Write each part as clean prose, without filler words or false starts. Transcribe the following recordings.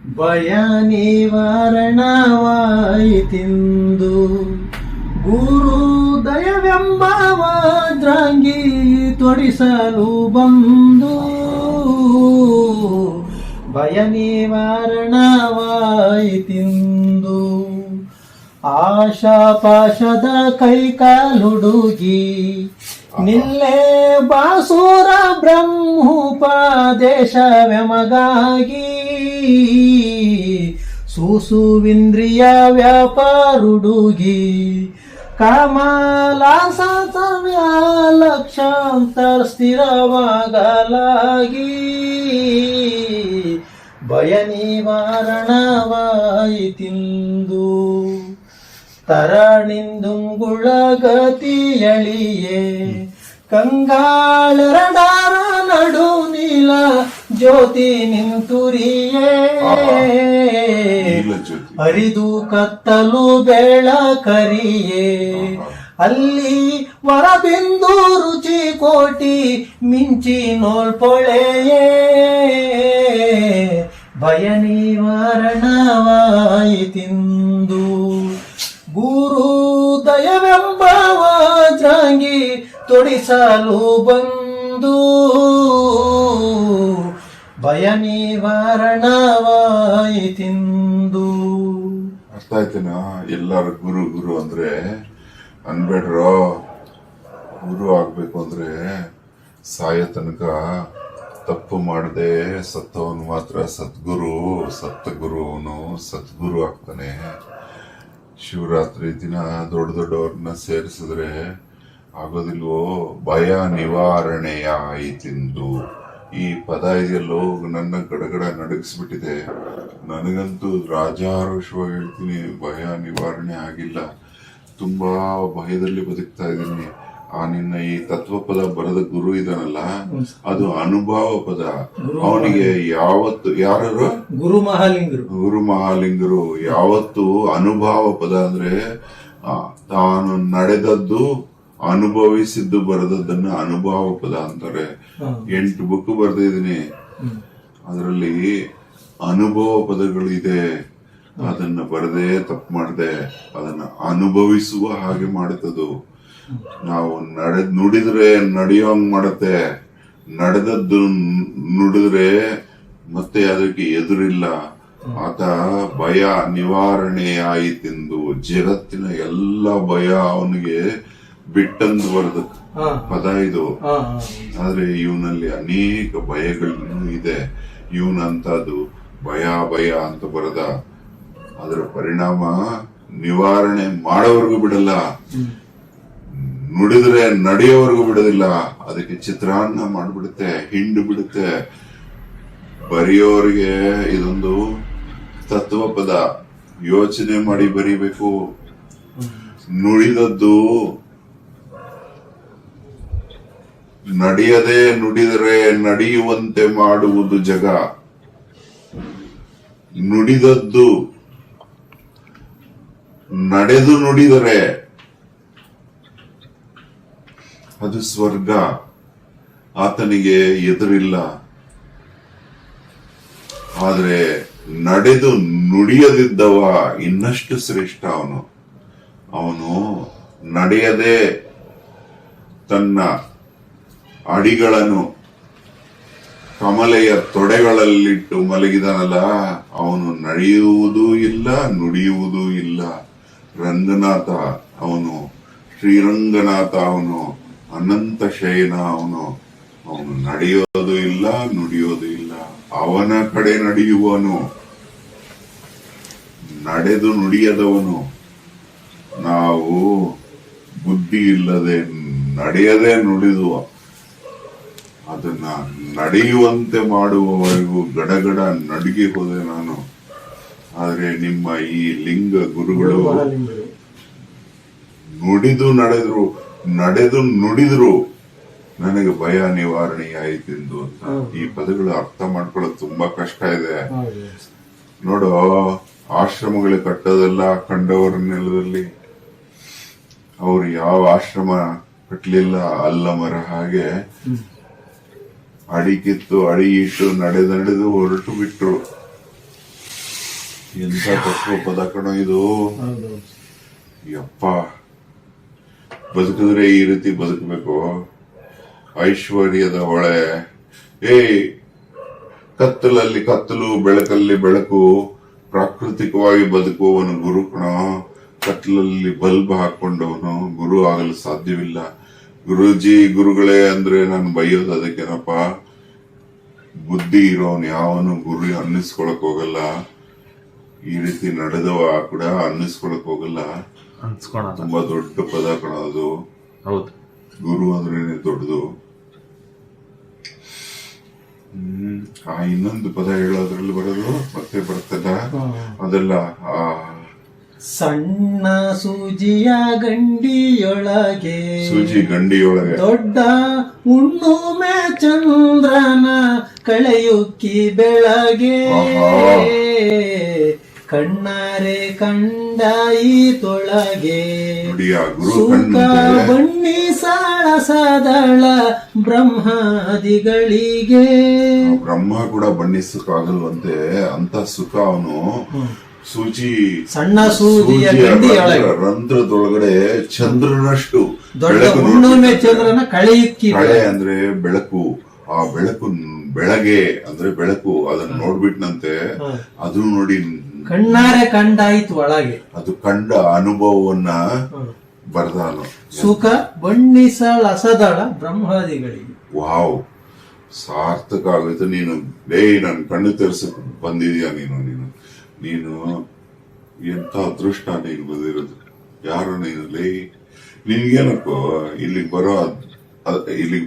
ಭಯ ನಿವಾರಣವಾಯಿತೆಂದು ಗುರು ದಯವೆಂಬ ವಜ್ರಾಂಗಿ ತೊಡಿಸಲು ಬಂದು ಭಯ ನಿವಾರಣವಾಯಿತೆಂದು ಆಶಾ ಪಾಶದ ಕೈಕಾಲುಡುಗಿ ನಿಲ್ಲೆ ಬಾಸುರ ಬ್ರಹ್ಮೋಪದೇಶವೆಮಗಾಗಿ ಸೂಸುವಿಂದ್ರಿಯ ವ್ಯಾಪಾರುಡುಗಿ ಕಮಲಾಸಮ್ಯ ಲಕ್ಷಾಂತರ ಸ್ಥಿರವಾಗಲಾಗಿ ಭಯ ನಿವಾರಣವಾಯಿತೆಂದು ತರಣಿಂದುಂಗುಳಗತಿಯಳಿಯೇ ಕಂಗಾಳರಡಾರ ನಡು ನೀಲ ಜ್ಯೋತಿ ನಿಂತುರಿಯೇ ಹರಿದು ಕತ್ತಲು ಬೆಳಕರಿಯೇ ಅಲ್ಲಿ ವರಬಿಂದು ರುಚಿ ಕೋಟಿ ಮಿಂಚಿ ನೋಲ್ಪೊಳೆಯೇ ಭಯ ನಿವಾರಣವಾಯಿತೆಂದು ಗುರು ದಯವೆಂಬ ವಜ್ರಾಂಗಿ ತೊಡಿಸಲು ಬಂದು ಭಯ ನಿವಾರಣವಾಯಿತೆಂದು. ಅರ್ಥ ಆಯ್ತೇನಾ? ಎಲ್ಲಾರು ಗುರು ಗುರು ಅಂದ್ರೆ ಅನ್ಬೇಡ್ರೋ. ಗುರು ಆಗ್ಬೇಕು ಅಂದ್ರೆ ಸಾಯೋ ತನಕ ತಪ್ಪು ಮಾಡದೆ ಸತ್ತವನು ಮಾತ್ರ ಸದ್ಗುರು, ಸತ್ತ ಗುರು ಅವನು ಸದ್ಗುರು ಆಗ್ತಾನೆ. ಶಿವರಾತ್ರಿ ದಿನ ದೊಡ್ಡ ದೊಡ್ಡವ್ರನ್ನ ಸೇರಿಸಿದ್ರೆ ಆಗೋದಿಲ್ವೋ? ಭಯ ನಿವಾರಣೆಯ ಆಯಿತೆಂದು ಈ ಪದ ಇದೆಯಲ್ಲೋ ನನ್ನ ಗಡಗಡ ನಡಗಿಸ್ಬಿಟ್ಟಿದೆ. ನನಗಂತೂ ರಾಜಾರೋಷವಾಗಿ ಹೇಳ್ತೀನಿ, ಭಯ ನಿವಾರಣೆ ಆಗಿಲ್ಲ. ತುಂಬಾ ಭಯದಲ್ಲಿ ಬದುಕ್ತಾ ಇದ್ದೀನಿ. ಆ ನಿನ್ನ ಈ ತತ್ವ ಪದ ಬರದ ಗುರು ಇದನಲ್ಲ, ಅದು ಅನುಭವ ಪದ. ಅವನಿಗೆ ಯಾವತ್ತು ಯಾರು ಗುರು ಮಹಾಲಿಂಗರು ಯಾವತ್ತು ಅನುಭವ ಪದ ಅಂದ್ರೆ ತಾನು ನಡೆದದ್ದು ಅನುಭವಿಸಿದ್ದು ಬರೆದದ್ದನ್ನ ಅನುಭವ ಪದ ಅಂತಾರೆ. 8 ಬುಕ್ ಬರ್ದಿದ್ದೀನಿ, ಅದರಲ್ಲಿ ಅನುಭವ ಪದಗಳು ಇದೆ. ಅದನ್ನ ಬರದೆ ತಪ್ಪು ಮಾಡದೆ ಅದನ್ನ ಅನುಭವಿಸುವ ಹಾಗೆ ಮಾಡುತ್ತದು. ನಾವು ನುಡಿದ್ರೆ ನಡೆಯೋಂಗ್ ಮಾಡತ್ತೆ, ನಡೆದದ್ದು ನುಡಿದ್ರೆ ಮತ್ತೆ ಅದಕ್ಕೆ ಎದುರಿಲ್ಲ. ಆತ ಭಯ ನಿವಾರಣೆ ಆಯಿತೆಂದು ಜಗತ್ತಿನ ಎಲ್ಲ ಭಯ ಅವನಿಗೆ ಬಿಟ್ಟಂದು ಬರೆದ ಪದ ಇದು. ಆದ್ರೆ ಇವನಲ್ಲಿ ಅನೇಕ ಭಯಗಳು ಇದೆ. ಇವನಂತದ್ದು ಭಯ ಭಯ ಅಂತ ಬರದ, ಅದರ ಪರಿಣಾಮ ನಿವಾರಣೆ ಮಾಡೋವರೆಗೂ ಬಿಡಲ್ಲ, ನುಡಿದ್ರೆ ನಡೆಯೋವರೆಗೂ ಬಿಡೋದಿಲ್ಲ. ಅದಕ್ಕೆ ಚಿತ್ರಾನ್ನ ಮಾಡ್ಬಿಡುತ್ತೆ, ಹಿಂಡು ಬಿಡುತ್ತೆ. ಬರೆಯೋರಿಗೆ ಇದೊಂದು ತತ್ವ ಪದ, ಯೋಚನೆ ಮಾಡಿ ಬರೀಬೇಕು. ನುಡಿದದ್ದು ನಡೆಯದೆ ನುಡಿದರೆ ನಡೆಯುವಂತೆ ಮಾಡುವುದು ಜಗ. ನುಡಿದದ್ದು ನಡೆದು ನುಡಿದರೆ ಅದು ಸ್ವರ್ಗ. ಆತನಿಗೆ ಎದುರಿಲ್ಲ. ಆದ್ರೆ ನಡೆದು ನುಡಿಯದಿದ್ದವ ಇನ್ನಷ್ಟು ಶ್ರೇಷ್ಠ. ಅವನು ನಡೆಯದೆ ತನ್ನ ಅಡಿಗಳನ್ನು ಕಮಲೆಯ ತೊಡೆಗಳಲ್ಲಿಟ್ಟು ಮಲಗಿದನಲ್ಲ, ಅವನು ನಡೆಯುವುದೂ ಇಲ್ಲ, ನುಡಿಯುವುದೂ ಇಲ್ಲ. ರಂಗನಾಥ ಅವನು, ಶ್ರೀರಂಗನಾಥ ಅವನು, ಅನಂತ ಶಯನ ಅವನು ನಡೆಯೋದು ಇಲ್ಲ, ನುಡಿಯೋದು ಇಲ್ಲ. ಅವನ ಕಡೆ ನಡೆಯುವನು, ನಡೆದು ನುಡಿಯದವನು. ನಾವು ಬುದ್ಧಿ ಇಲ್ಲದೆ ನಡೆಯದೆ ನುಡಿದು ಅದನ್ನ ನಡೆಯುವಂತೆ ಮಾಡುವವರೆಗೂ ಗಡಗಡ ನಡುಗಿ ಹೋದೆ ನಾನು. ಆದ್ರೆ ನಿಮ್ಮ ಈ ಲಿಂಗ ಗುರುಗಳು ನಡೆದು ನುಡಿದ್ರು ನನಗೆ ಭಯ ನಿವಾರಣೆ ಆಯಿತೆಂದು ಅಂತ. ಈ ಪದಗಳು ಅರ್ಥ ಮಾಡ್ಕೊಳ್ಳೋದು ತುಂಬಾ ಕಷ್ಟ ಇದೆ. ನೋಡು, ಆಶ್ರಮಗಳು ಕಟ್ಟೋದೆಲ್ಲ ಕಂಡವರ ನೆಲದಲ್ಲಿ. ಅವ್ರು ಯಾವ ಆಶ್ರಮ ಕಟ್ಲಿಲ್ಲ, ಅಲ್ಲ ಮರ ಹಾಗೆ ಅಡಿ ಕಿತ್ತು ಅಡಿ ಇಟ್ಟು ನಡೆದು ಹೊರಟು ಬಿಟ್ರು. ಎಂತ ತತ್ವ ಪದ ಕಣ ಇದು. ಹೌದೌದು. ಯಪ್ಪ, ಬದುಕಿದ್ರೆ ಈ ರೀತಿ ಬದುಕಬೇಕು. ಐಶ್ವರ್ಯದ ಹೊಳೆ. ಕತ್ತಲಲ್ಲಿ ಕತ್ತಲು, ಬೆಳಕಲ್ಲಿ ಬೆಳಕು. ಪ್ರಾಕೃತಿಕವಾಗಿ ಬದುಕುವವನು ಗುರು ಕಣ. ಕತ್ತಲಲ್ಲಿ ಬಲ್ಬ್ ಹಾಕೊಂಡವನು ಗುರು ಆಗಲು ಸಾಧ್ಯವಿಲ್ಲ. ಗುರುಜಿ ಗುರುಗಳೇ ಅಂದ್ರೆ ನಾನು ಬೈಯೋದು ಅದಕ್ಕೇನಪ್ಪ. ಬುದ್ಧಿ ಇರೋನು ಯಾವನು ಗುರು ಅನ್ನಿಸ್ಕೊಳಕ್ ಹೋಗಲ್ಲ. ಈ ರೀತಿ ನಡೆದವ ಕೂಡ ಅನ್ನಿಸ್ಕೊಳಕ್ ಹೋಗಲ್ಲ. ತುಂಬಾ ದೊಡ್ಡ ಪದ ಕಣ ಅದು. ಹೌದು, ಗುರು ಅಂದ್ರೇನೆ ದೊಡ್ಡದು. ಇನ್ನೊಂದು ಪದ ಹೇಳೋದ್ರಲ್ಲಿ ಬರೋದು ಮತ್ತೆ ಬರ್ತದ ಅದೆಲ್ಲ. ಸಣ್ಣ ಸೂಜಿಯ ಗಂಡಿಯೊಳಗೆ, ಸೂಜಿ ಗಂಡಿಯೊಳಗೆ ದೊಡ್ಡ ಹುಣ್ಣುಮೆ ಚಂದ್ರನ ಕಳೆಯುಕ್ಕಿ ಬೆಳಗ್ಗೆ, ಕಣ್ಣಾರೆ ಕಂಡಾಯಿ ತೊಳಗೆ, ಸುಖ ಬಣ್ಣಿ ಸಾಳಸದಳ ಬ್ರಹ್ಮಾದಿಗಳಿಗೆ. ಬ್ರಹ್ಮ ಕೂಡ ಬಣ್ಣಿಸಕ್ಕಾಗಲ್ವಂತೆ ಅಂತ ಸುಖ ಅವನು. ಸೂಜಿ ಸಣ್ಣ ಸೂಜಿಯ ಗಂಡಿಯೊಳಗೆ, ರಂಧ್ರದೊಳಗಡೆ ಚಂದ್ರನಷ್ಟು ದೊಡ್ಡ ಹುಣ್ಣುಮೆ ಚಂದ್ರನ ಕಳೆಯುಕ್ಕಿ. ಕಳೆ ಅಂದ್ರೆ ಬೆಳಕು. ಆ ಬೆಳಕು ಬೆಳಗ್ಗೆ ಅಂದ್ರೆ ಬೆಳಕು. ಅದನ್ನ ನೋಡ್ಬಿಟ್ನಂತೆ. ಅದು ನೋಡಿ ಕಣ್ಣಾರೆ ಕಂಡಾಯ್ತು ಒಳಗೆ. ಅದು ಕಂಡ ಅನುಭವವನ್ನ ಬರ್ದಾನು. ಸುಖ ಬಣ್ಣಿಸಳಸದಳ ಬ್ರಹ್ಮಾದಿಗಳಿಗೆ. ವಾವ್, ಸಾರ್ಥಕ ಆಗುತ್ತೆ. ನೀನು ನನ್ ಕಣ್ಣು ತೆರೆಸಕ್ ಬಂದಿದ್ಯಾ ನೀನು. ನೀನು ಎಂತ ಅದೃಷ್ಟ ನೀನು ಬಂದಿರೋದು. ಯಾರು ನೀನು ನಿನ್ಗೇನಕ್ಕೋ ಇಲ್ಲಿಗೆ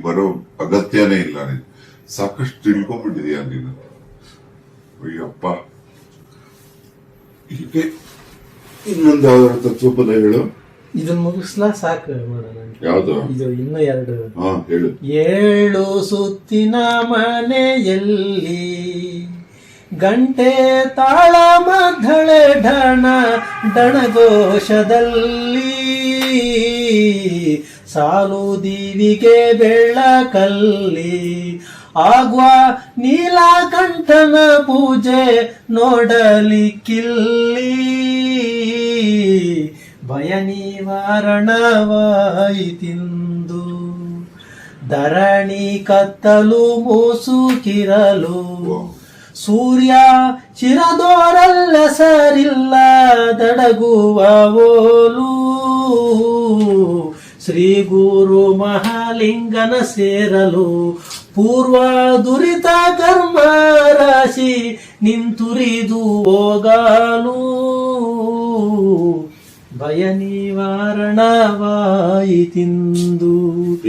ಬರೋ ಅಗತ್ಯನೇ ಇಲ್ಲ. ನೀನು ಸಾಕಷ್ಟು ತಿಳ್ಕೊಂಡ್ಬಿಟ್ಟಿದ್ಯಾ ನೀನು. ಅಯ್ಯಪ್ಪ, ಹೀಗೆ ಇನ್ನೊಂದು ಯಾವ್ದಾದ್ರು ತತ್ವಪದ ಹೇಳು. ಇದನ್ನ ಮುಗಿಸ್ಲಾ ಸಾಕು ಮಾಡೋಣ. ಯಾವ್ದು? ಇದು ಇನ್ನು ಎರಡು. ಹೇಳು. 7 ಸುತ್ತಿನ ಮನೆಯಲ್ಲಿ ಗಂಟೆ ತಾಳ ಮದ್ದಳೆ ಡಣಘೋಷದಲ್ಲಿ, ಸಾಲು ದೀವಿಗೆ ಬೆಳಕಲ್ಲಿ ಆಗುವ ನೀಲಕಂಠನ ಪೂಜೆ ನೋಡಲಿಕ್ಕಿಲ್ಲಿ, ಭಯ ನಿವಾರಣವಾಯಿತಿಂದು ಧರಣಿ ಕತ್ತಲು ಮೂಸುಕಿರಲು, ಸೂರ್ಯ ಚಿರದೋರಲ್ಲ ಸರಿಲ್ಲ ದಡಗುವ ಓಲು, ಶ್ರೀ ಗುರು ಮಹಾಲಿಂಗನ ಸೇರಲು ಪೂರ್ವ ದುರಿತ ಕರ್ಮ ರಾಶಿ ನಿಂತುರಿದು ಹೋಗಲು, ಭಯ ನಿವಾರಣವಾಯಿತಿಂದು.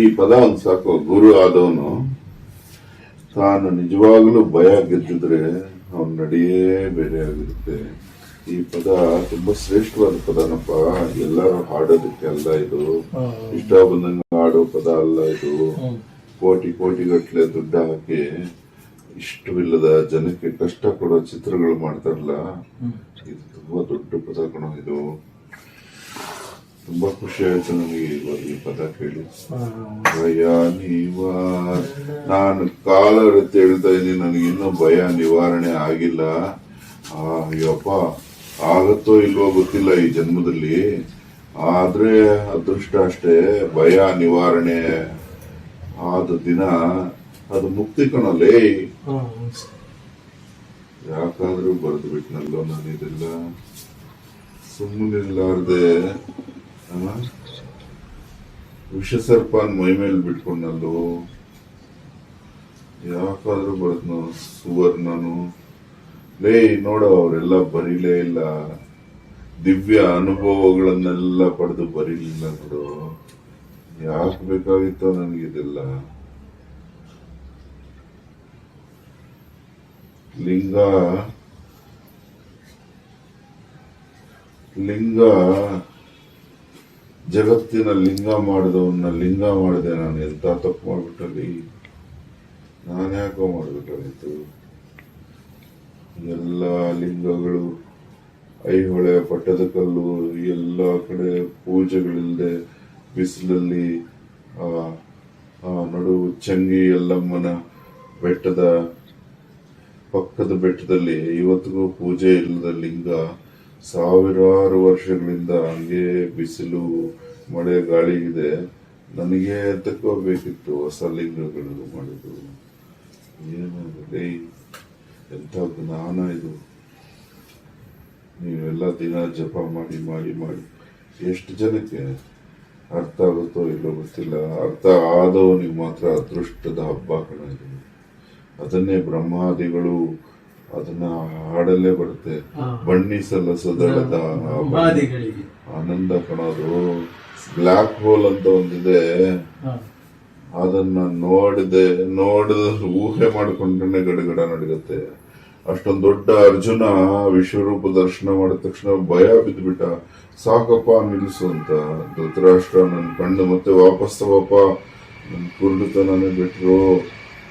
ಈ ಪದ ಒಂದು ಸಾಕು. ಗುರು ಆದವನು ತಾನು ನಿಜವಾಗ್ಲೂ ಭಯ ಗೆದ್ದಿದ್ರೆ ಅವನ ನಡೆಯೇ ಬೇರೆ ಆಗಿರುತ್ತೆ. ಈ ಪದ ತುಂಬಾ ಶ್ರೇಷ್ಠವಾದ ಪದನಪ್ಪ. ಎಲ್ಲರೂ ಹಾಡೋದಕ್ಕೆ ಅಲ್ಲ ಇದು. ಇಷ್ಟ ಬಂದಂಗ ಹಾಡೋ ಪದ ಅಲ್ಲ ಇದು. ಕೋಟಿ ಗಟ್ಲೆ ದುಡ್ಡು ಹಾಕಿ ಇಷ್ಟವಿಲ್ಲದ ಜನಕ್ಕೆ ಕಷ್ಟ ಕೊಡೋ ಚಿತ್ರಗಳು ಮಾಡ್ತಾರಲ್ಲ, ಇದು ತುಂಬಾ ದೊಡ್ಡ ಪದ ಕಣ. ಇದು ತುಂಬಾ ಖುಷಿ ಆಯ್ತು ನನಗೆ ಇವಾಗ ಈ ಪದ ಕೇಳಿ. ಭಯ ನಾನು ಕಾಲರತ್ತೆ ಹೇಳ್ತಾ ಇದ್ದೀನಿ. ನನಗೆ ಇನ್ನೂ ಭಯ ನಿವಾರಣೆ ಆಗಿಲ್ಲ. ಅಯ್ಯಪ್ಪ, ಆಗತ್ತೋ ಇಲ್ವೋ ಗೊತ್ತಿಲ್ಲ ಈ ಜನ್ಮದಲ್ಲಿ. ಆದ್ರೆ ಅದೃಷ್ಟ ಅಷ್ಟೇ. ಭಯ ನಿವಾರಣೆ ಆದ ದಿನ ಅದು ಮುಕ್ತಿ ಕಣಲೇ. ಯಾಕಾದ್ರೂ ಬರೆದು ಬಿಟ್ನಲ್ಲೋ ನಾನು ಇದೆಲ್ಲ. ಸುಮ್ಮನಿರ್ಲಾರ್ದೆ ವಿಷಸರ್ಪನ್ ಮೈ ಮೇಲೆ ಬಿಟ್ಕೊಂಡಲ್ಲೋ. ಯಾಕಾದ್ರೂ ಬರೆದ್ನು ಸುವರ್ಣನು. ನೋಡೋ, ಅವರೆಲ್ಲ ಬರೀಲೇ ಇಲ್ಲ. ದಿವ್ಯ ಅನುಭವಗಳನ್ನೆಲ್ಲ ಪಡೆದು ಬರೀಲಿಲ್ಲ ನೋಡು. ಯಾಕೆ ಬೇಕಾಗಿತ್ತೋ ನನಗಿದೆಲ್ಲ. ಲಿಂಗ ಜಗತ್ತಿನ ಲಿಂಗ ಮಾಡಿದವನ್ನ ಲಿಂಗ ಮಾಡಿದೆ ನಾನು. ಎಂತ ತಪ್ಪು ಮಾಡ್ಬಿಟ್ಟಲ್ಲಿ. ನಾನು ಯಾಕೋ ಮಾಡ್ಬೇಕಾಗಿತ್ತು. ಎಲ್ಲ ಲಿಂಗಗಳು, ಐಹೊಳೆ, ಪಟ್ಟದಕಲ್ಲು, ಎಲ್ಲ ಕಡೆ ಪೂಜೆಗಳಿಲ್ಲದೆ ಬಿಸಿಲಲ್ಲಿ ನಡು ಚಂಗಿ ಎಲ್ಲಮ್ಮನ ಬೆಟ್ಟದ ಪಕ್ಕದ ಬೆಟ್ಟದಲ್ಲಿ ಇವತ್ತಿಗೂ ಪೂಜೆ ಇಲ್ಲದ ಲಿಂಗ, ಸಾವಿರಾರು ವರ್ಷಗಳಿಂದ ಹಂಗೆ ಬಿಸಿಲು ಮಳೆ ಗಾಳಿ ಇದೆ. ನನಗೆ ತಕ್ಕೋಬೇಕಿತ್ತು ಹೊಸ ಲಿಂಗಗಳು ಮಾಡೋದು. ಏನಾಗಲಿ, ಎಂಥ ಜ್ಞಾನ ಇದು. ನೀವೆಲ್ಲ ದಿನ ಜಪ ಮಾಡಿ ಮಾಡಿ ಮಾಡಿ ಎಷ್ಟು ಜನಕ್ಕೆ ಅರ್ಥ ಆಗುತ್ತೋ ಇಲ್ಲೋ ಗೊತ್ತಿಲ್ಲ. ಅರ್ಥ ಆದವನಿಗೆ ಮಾತ್ರ ಅದೃಷ್ಟದ ಹಬ್ಬ ಕಣ ಇದು. ಅದನ್ನೇ ಬ್ರಹ್ಮಾದಿಗಳು ಅದನ್ನ ಹಾಡಲ್ಲೇ ಬರುತ್ತೆ, ಬಣ್ಣಿಸಲ ಸದಳದ ಆನಂದ ಕಣೋದು. ಬ್ಲ್ಯಾಕ್ ಹೋಲ್ ಅಂತ ಒಂದಿದೆ, ಅದನ್ನ ನೋಡಿದ ಊಹೆ ಮಾಡ್ಕೊಂಡ್ರೆ ಗಡಗಡ ನಡಗತ್ತೆ. ಅಷ್ಟೊಂದು ದೊಡ್ಡ ಅರ್ಜುನ ವಿಶ್ವರೂಪ ದರ್ಶನ ಮಾಡಿದ ತಕ್ಷಣ ಭಯ ಬಿದ್ದುಬಿಟ್ಟ. ಸಾಕಪ್ಪ ನಿಲ್ಲಿಸು ಅಂತ. ಧೃತರಾಷ್ಟ್ರ ನನ್ನ ಕಣ್ಣು ಮತ್ತೆ ವಾಪಸ್ ತಗೋಪ, ನನ್ನ ಕುರುಡುತನೇ ಬಿಟ್ರು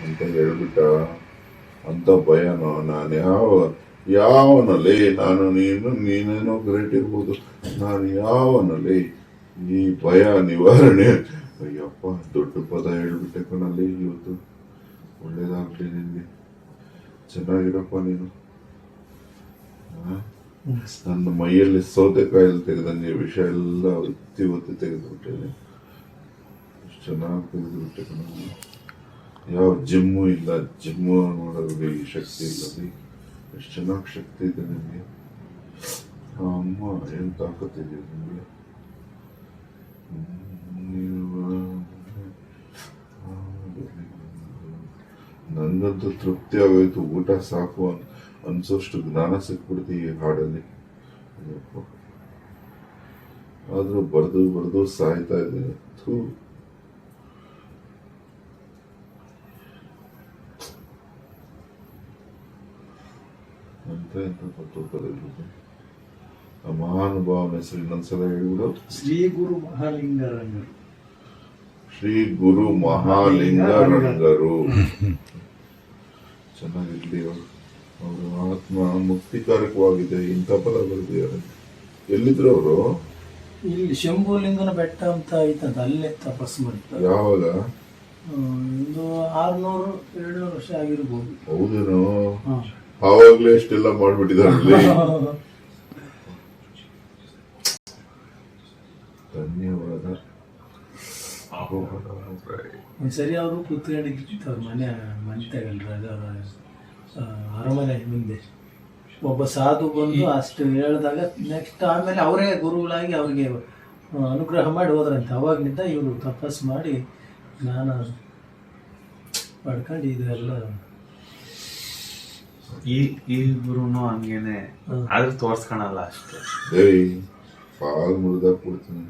ಅಂತ ಹೇಳ್ಬಿಟ್ಟ. ಅಂತ ಭಯನೋ, ನಾನು ಯಾವನಲ್ಲಿ ನಾನು ನೀನೇನೋ ಗ್ರೇಟ್ ಇರ್ಬೋದು, ನಾನು ಯಾವನಲ್ಲಿ ಈ ಭಯ ನಿವಾರಣೆ. ಅಯ್ಯಪ್ಪ, ದೊಡ್ಡ ಪದ ಹೇಳ್ಬಿಟ್ಟೆ ಕಣಲ್ಲಿ ಇವತ್ತು. ಒಳ್ಳೇದಾಗ್ಲಿ ನಿನ್ಗೆ, ಚೆನ್ನಾಗಿರಪ್ಪ ನೀನು. ನನ್ನ ಮೈಯಲ್ಲಿ ಸೌತೆಕಾಯಲ್ಲಿ ತೆಗೆದಂಗೆ ವಿಷ ಎಲ್ಲ ಒತ್ತಿ ತೆಗೆದುಬಿಟ್ಟೇನೆ. ಎಷ್ಟು ಚೆನ್ನಾಗಿ ತೆಗೆದುಬಿಟ್ಟೆ ಕಣ. ಯಾವ ಜಿಮ್ಮು ಇಲ್ಲ, ಜಿಮ್ಮು ಮಾಡೋರಿಗೆ ಈ ಶಕ್ತಿ ಇಲ್ಲ. ಎಷ್ಟು ಚೆನ್ನಾಗಿ ಶಕ್ತಿ ಇದೆ ನಿಮಗೆ. ಅಮ್ಮ, ಏನು ತಾಕತ್ತಿದೆ ನಿಮಗೆ. ನನಗಂತೂ ತೃಪ್ತಿ ಆಗೋಯ್ತು. ಊಟ ಸಾಕು ಅನ್ಸೋಷ್ಟು ಜ್ಞಾನ ಸಿಕ್ಬಿಡ್ತು ಈ ಹಾಡಲ್ಲಿ. ಆದ್ರೂ ಬರ್ದು ಸಾಯ್ತಾ ಇದೆ. ಆ ಮಹಾನುಭಾವನ ಹೆಸರು ಇನ್ನೊಂದ್ಸಲ ಹೇಳ್ಬಿಡು. ಶ್ರೀ ಗುರು ಮಹಾಲಿಂಗರಂಗರು. ಶ್ರೀ ಗುರು ಮಹಾಲಿಂಗರಂಗರು. ಚೆನ್ನಾಗಿರ್ಲಿ. ಅವರು ಆತ್ಮ ಮುಕ್ತಿಕಾರಕವಾಗಿದೆ. ಇಂಥ ಪದ ಬರೆದಿದ್ದಾರೆ. ಎಲ್ಲಿದ್ರು ಅವರು? ಇಲ್ಲಿ ಶಂಭುಲಿಂಗನ ಬೆಟ್ಟ ಅಂತ ಐತಂತ, ಅಲ್ಲೇ ತಪಸ್ಸು ಮಾಡ್ತಾರೆ. ಯಾವಾಗ? ಒಂದು 600-700 ವರ್ಷ ಆಗಿರ್ಬೋದು. ಹೌದೇನೋ? ಆವಾಗ್ಲೇ ಎಷ್ಟೆಲ್ಲ ಮಾಡ್ಬಿಟ್ಟಿದ್ದಾರೆ. ಧನ್ಯವಾದ. ಸರಿ, ಅವರು ಕೂತ್ಕೊಂಡಿದ್ದು ಅವ್ರ ಮನೆ ತಗಲ್ರಿ, ಅರಮನೆ ಮುಂದೆ ಒಬ್ಬ ಸಾಧು ಬಂದು ಅಷ್ಟು ಹೇಳಿದಾಗ ನೆಕ್ಸ್ಟ್ ಆಮೇಲೆ ಅವರೇ ಗುರುಗಳಾಗಿ ಅವ್ರಿಗೆ ಅನುಗ್ರಹ ಮಾಡಿ ಹೋದ್ರಂತೆ. ಅವಾಗ್ಲಿಂದ ಇವರು ತಪಸ್ಸು ಮಾಡಿ ಜ್ಞಾನ ಪಡ್ಕೊಂಡು ಇದೆಲ್ಲ. ಈ ಗುರುನು ಹಂಗೇನೆ, ಆದ್ರೆ ತೋರ್ಸ್ಕೊಳಲ್ಲ ಅಷ್ಟೇ. ಪಾಲ್ ಮುರಿದಾಗ ಕೊಡ್ತೀನಿ.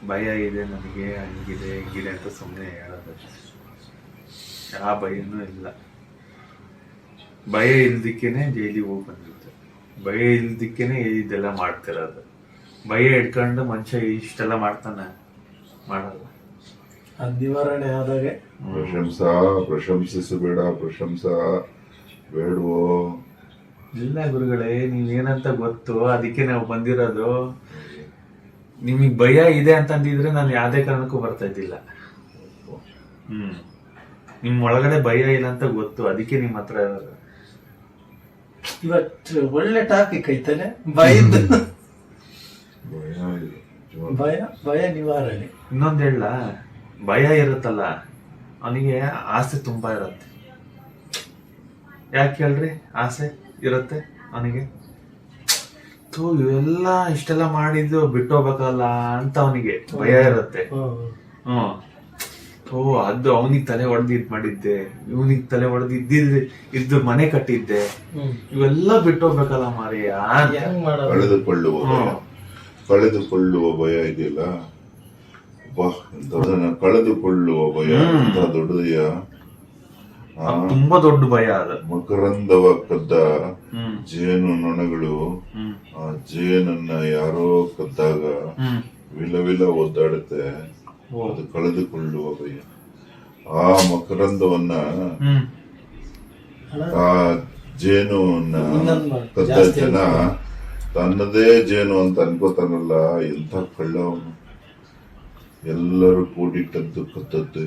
ಭಯ ಇದೆ ನನಗೆ, ಹಂಗಿದೆ ಹಿಂಗಿದೆ ಅಂತ ಸುಮ್ಮನೆ ಹೇಳೋದಷ್ಟೇ. ಯಾವ ಭಯನೂ ಇಲ್ಲ. ಭಯ ಇಲ್ದಿಕ್ಕೇನೆ ಜೈಲಿಗೆ ಹೋಗಿ ಬಂದಿರುತ್ತೆ. ಭಯ ಇಲ್ದಿಕ್ಕೇನೆ ಇದೆಲ್ಲ ಮಾಡ್ತಿರೋದು. ಭಯ ಇಟ್ಕೊಂಡು ಮನುಷ್ಯ ಇಷ್ಟೆಲ್ಲ ಮಾಡ್ತಾನೆ? ಮಾಡಲ್ಲ. ನಿವಾರಣೆ ಆದಾಗೆ ಪ್ರಶಂಸಿಸಬೇಡ, ಪ್ರಶಂಸ ಬೇಡವೋ. ಇಲ್ಲ ಗುರುಗಳೇ, ನೀವೇನಂತ ಗೊತ್ತು, ಅದಕ್ಕೆ ನಾವು ಬಂದಿರೋದು. ನಿಮಗ್ ಭಯ ಇದೆ ಅಂತಂದಿದ್ರೆ ನಾನು ಯಾವ್ದೇ ಕಾರಣಕ್ಕೂ ಬರ್ತಾ ಇದ್ದಿಲ್ಲ. ನಿಮ್ ಒಳಗಡೆ ಭಯ ಇಲ್ಲ ಅಂತ ಗೊತ್ತು, ಅದಕ್ಕೆ ನಿಮ್ ಹತ್ರ ಇವತ್ತು ಒಳ್ಳೆ ಟಾಪಿಕ್ ಐತಾನೆ. ಭಯದ ಭಯ ನಿವಾರಣೆ. ಇನ್ನೊಂದ್ ಹೇಳ, ಭಯ ಇರುತ್ತಲ್ಲ ಅವನಿಗೆ ಆಸೆ ತುಂಬಾ ಇರುತ್ತೆ. ಯಾಕೆ ಹೇಳ್ರಿ ಆಸೆ ಇರುತ್ತೆ ಅವನಿಗೆ? ಇವೆಲ್ಲ ಇಷ್ಟೆಲ್ಲ ಮಾಡಿದ್ದು ಬಿಟ್ಟೋಗ್ಬೇಕಲ್ಲ ಅಂತ ಅವನಿಗೆ ಭಯ ಇರುತ್ತೆ. ಅದು ಅವನಿಗೆ ತಲೆ ಹೊಡೆದು ಇದ್ ಮಾಡಿದ್ದೆ, ಇವನಿಗೆ ತಲೆ ಹೊಡೆದು ಇದ್ದು ಮನೆ ಕಟ್ಟಿದ್ದೆ, ಇವೆಲ್ಲ ಬಿಟ್ಟೋಗ್ಬೇಕಲ್ಲ ಮಾರಿಯ. ಕಳೆದುಕೊಳ್ಳುವ ಭಯ ಇದೆಯಲ್ಲ, ಕಳೆದುಕೊಳ್ಳುವ ಭಯ ಅಂತ ದೊಡ್ಡದಯ್ಯ. ತುಂಬಾ ದೊಡ್ಡ ಭಯ ಅದು. ಮಕರಂದವ ಕದ್ದ ಜೇನು ನೊಣಗಳು ಆ ಜೇನನ್ನ ಯಾರೋ ಕದ್ದಾಗ ವಿಲವಿಲ ಒದ್ದಾಡುತ್ತೆ. ಅದು ಕಳೆದುಕೊಳ್ಳುವ ಭಯ. ಆ ಮಕರಂದವನ್ನ ಆ ಜೇನುವನ್ನ ಕದ್ದ ಜನ ತನ್ನದೇ ಜೇನು ಅಂತ ಅನ್ಕೋತಾನಲ್ಲ, ಎಂಥ ಕಳ್ಳ ಅವನು. ಎಲ್ಲರೂ ಕೂಡಿ ಕದ್ದು ಕದ್ದದ್ದು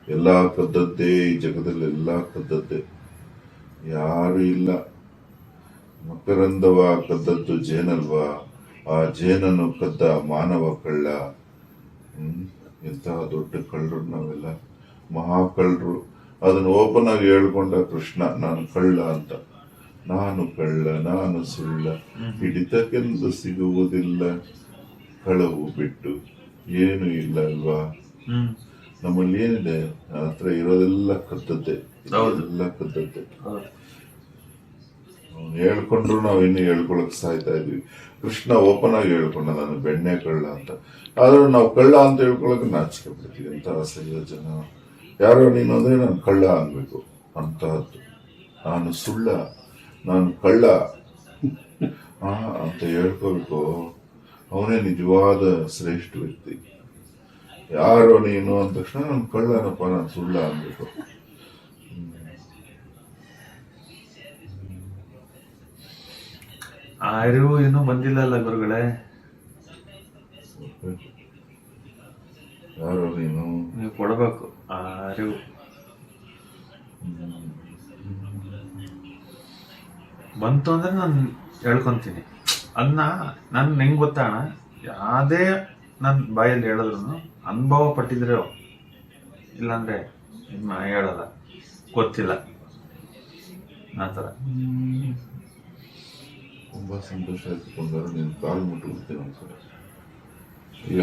ಎಲ್ಲಾ ಕದ್ದದ್ದೇ, ಈ ಜಗದಲ್ಲಿ ಎಲ್ಲಾ ಕದ್ದದ್ದೇ, ಯಾರು ಇಲ್ಲ. ಮಕರಂದವ ಕದ್ದದ್ದು ಜೇನಲ್ವಾ, ಆ ಜೇನನ್ನು ಕದ್ದ ಮಾನವ ಕಳ್ಳ. ಎಂತಹ ದೊಡ್ಡ ಕಳ್ಳರು ನಾವೆಲ್ಲ, ಮಹಾ ಕಳ್ಳರು. ಅದನ್ನ ಓಪನ್ ಆಗಿ ಹೇಳ್ಕೊಂಡ ಕೃಷ್ಣ, ನಾನು ಕಳ್ಳ ಅಂತ. ನಾನು ಕಳ್ಳ, ನಾನು ಸುಳ್ಳ, ಹಿಡಿತಕ್ಕೆಂದು ಸಿಗುವುದಿಲ್ಲ, ಕಳವು ಬಿಟ್ಟು ಏನು ಇಲ್ಲ ಅಲ್ವಾ. ನಮ್ಮಲ್ಲಿ ಏನಿದೆ, ನನ್ನ ಹತ್ರ ಇರೋದೆಲ್ಲ ಕದ್ದದ್ದೇ, ಎಲ್ಲ ಕದ್ದದ್ದೇ. ಹೇಳ್ಕೊಂಡ್ರು ನಾವು ಇನ್ನು ಹೇಳ್ಕೊಳಕ್ ಸಾಯ್ತಾ ಇದ್ವಿ. ಕೃಷ್ಣ ಓಪನ್ ಆಗಿ ಹೇಳ್ಕೊಂಡ, ನಾನು ಬೆಣ್ಣೆ ಕಳ್ಳ ಅಂತ. ಆದ್ರೆ ನಾವು ಕಳ್ಳ ಅಂತ ಹೇಳ್ಕೊಳಕ್ ನಾಚಿಕೆ ಬಿಡ್ತೀವಿ. ಅಂತ ಅಸಹ್ಯ ಜನ. ಯಾರೋ ನೀನು ಅಂದ್ರೆ ನಾನು ಕಳ್ಳ ಅನ್ಬೇಕು ಅಂತಹದ್ದು. ನಾನು ಸುಳ್ಳ, ನಾನು ಕಳ್ಳ ಅಂತ ಹೇಳ್ಕೋಬೇಕು. ಅವನೇ ನಿಜವಾದ ಶ್ರೇಷ್ಠ ವ್ಯಕ್ತಿ. ಯಾರೋ ನೀನು ಅಂದ ತಕ್ಷಣ ನಾನು ಕಳ್ಳನಪ್ಪ, ನಾನು ಸುಳ್ಳ ಅನ್ಬೇಕು. ಆ ಅರಿವು ಇನ್ನೂ ಬಂದಿಲ್ಲಲ್ಲ ಗುರುಗಳೇ. ಯಾರೋ ನೀನು ನೀವು ಕೊಡಬೇಕು ಆ ಅರಿವು. ಬಂತು ಅಂದ್ರೆ ನಾನು ಹೇಳ್ಕೊಂತೀನಿ ಅದನ್ನ. ನನ್ ಹೆಂಗ್ ಗೊತ್ತಾ ಅಣ್ಣ, ಯಾವ್ದೇ ನನ್ ಬಾಯಲ್ಲಿ ಹೇಳಿದ್ರು ಅನುಭವ ಪಟ್ಟಿದ್ರೆ, ಇಲ್ಲಾಂದ್ರೆ ಹೇಳಲ್ಲ, ಗೊತ್ತಿಲ್ಲ ಆ ಥರ. ತುಂಬಾ ಸಂತೋಷ ಆಯ್ತು ಕೊಂಡರು, ನೀನು ಕಾಲು ಮುಟ್ಟುಬಿಡ್ತೀನಿ ಒಂದ್ಸಲ. ಇಲ್ಲ